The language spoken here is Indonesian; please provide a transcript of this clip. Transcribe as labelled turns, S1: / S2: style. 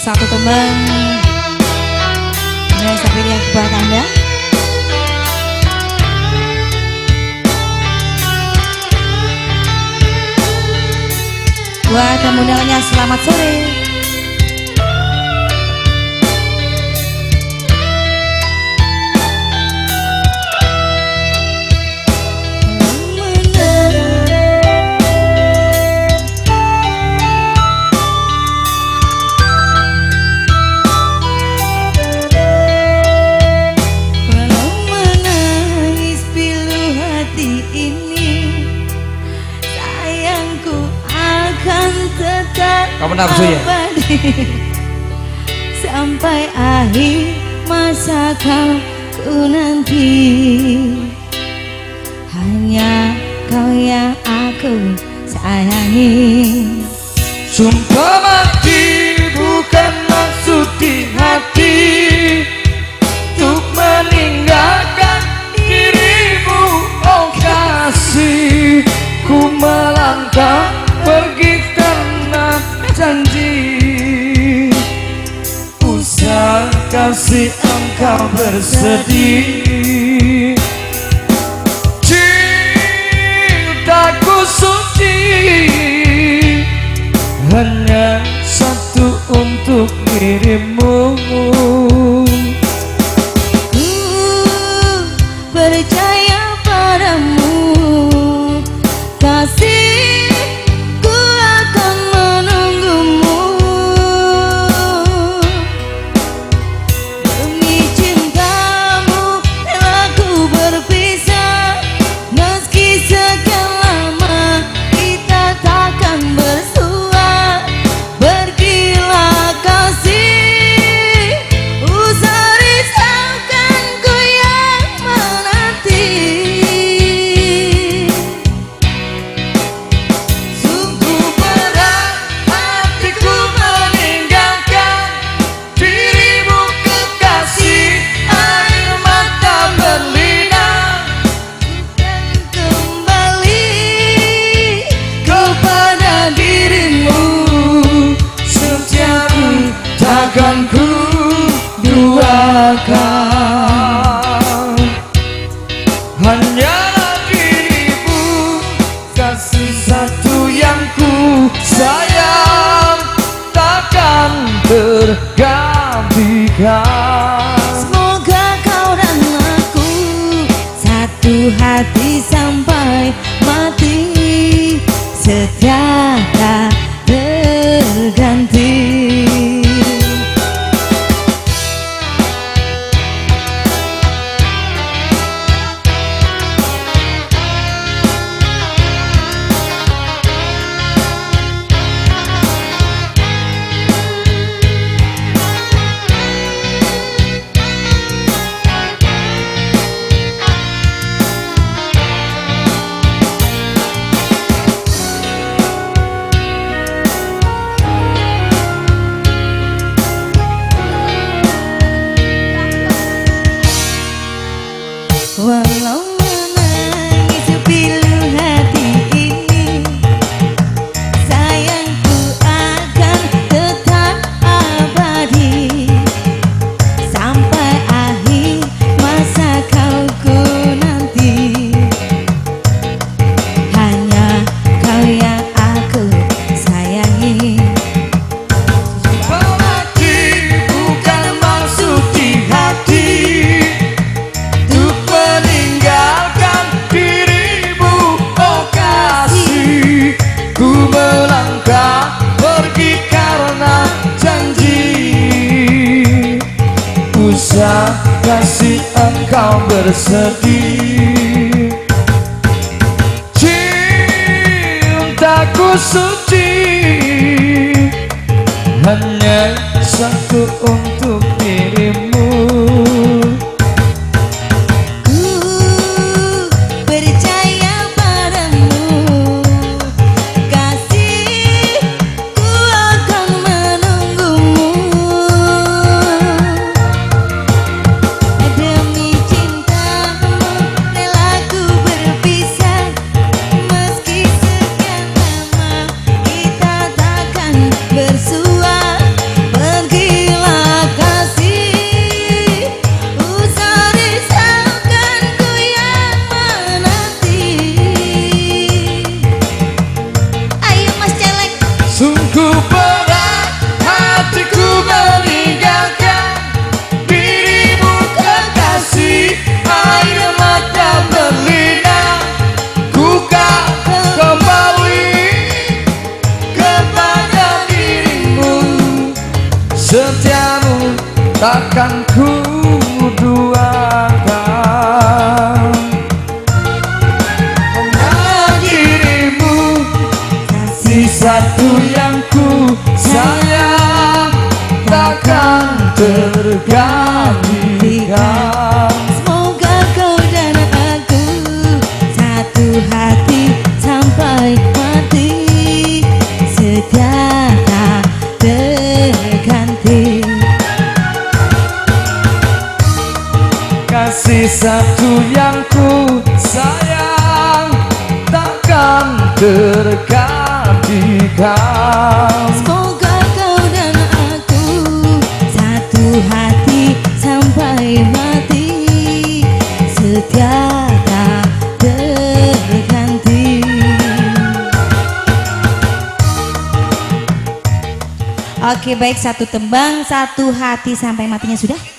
S1: satu teman yang sampai yang buat Anda. Buat tamunya selamat sore. Kamu nafsu ya? Sampai akhir masa kau nanti, hanya kau yang aku sayangi.
S2: Sumpah mati bukan maksud di hati untuk meninggalkan dirimu, oh kasih. Ku melangkah pergi karena janji, usah kasih engkau bersedih. Cintaku suci, hanya satu untuk dirimu.
S1: Ku percaya padamu, kasih, ku akan menunggumu. Demi cintamu rela ku berpisah, meski sekian lama kita takkan bersua. Pergilah kasih, usah risaukan ku yang menanti.
S2: Sungguh berat hatiku meninggalkan dirimu kekasih, air mata berlinang
S1: Kembali kepada dirimu,
S2: setiaku takkan ku duakan. Hanya dirimu, kasih satu yang ku sayang, takkan tergantikan.
S1: semoga kau dan aku satu hati sampai mati, setia tak terganti. Walau menangis pilu hati ini, sayangku akan tetap abadi sampai akhir masa kau nanti, hanya kau yang aku sayangi.
S2: Mati bukan maksud di hati untuk meninggalkan dirimu, oh kasih. Ku melangkah pergi karena janji, usah kasih engkau bersedih. Cintaku suci, hanya satu untuk dirimu.
S1: Ku percaya padamu, kasih, ku akan menunggumu. Demi cintamu rela ku berpisah, meski sekian lama kita takkan bersua. Pergi
S2: takkan ku duakan. Hanya dirimu kasih satu yang ku sayang, takkan tergantikan.
S1: Semoga kau dan aku satu hati sampai mati, setia tak terganti.
S2: Kasih satu yang ku sayang, takkan tergantikan.
S1: Semoga kau dan aku satu hati sampai mati, setia tak terganti. Oke baik, satu tembang satu hati sampai matinya sudah.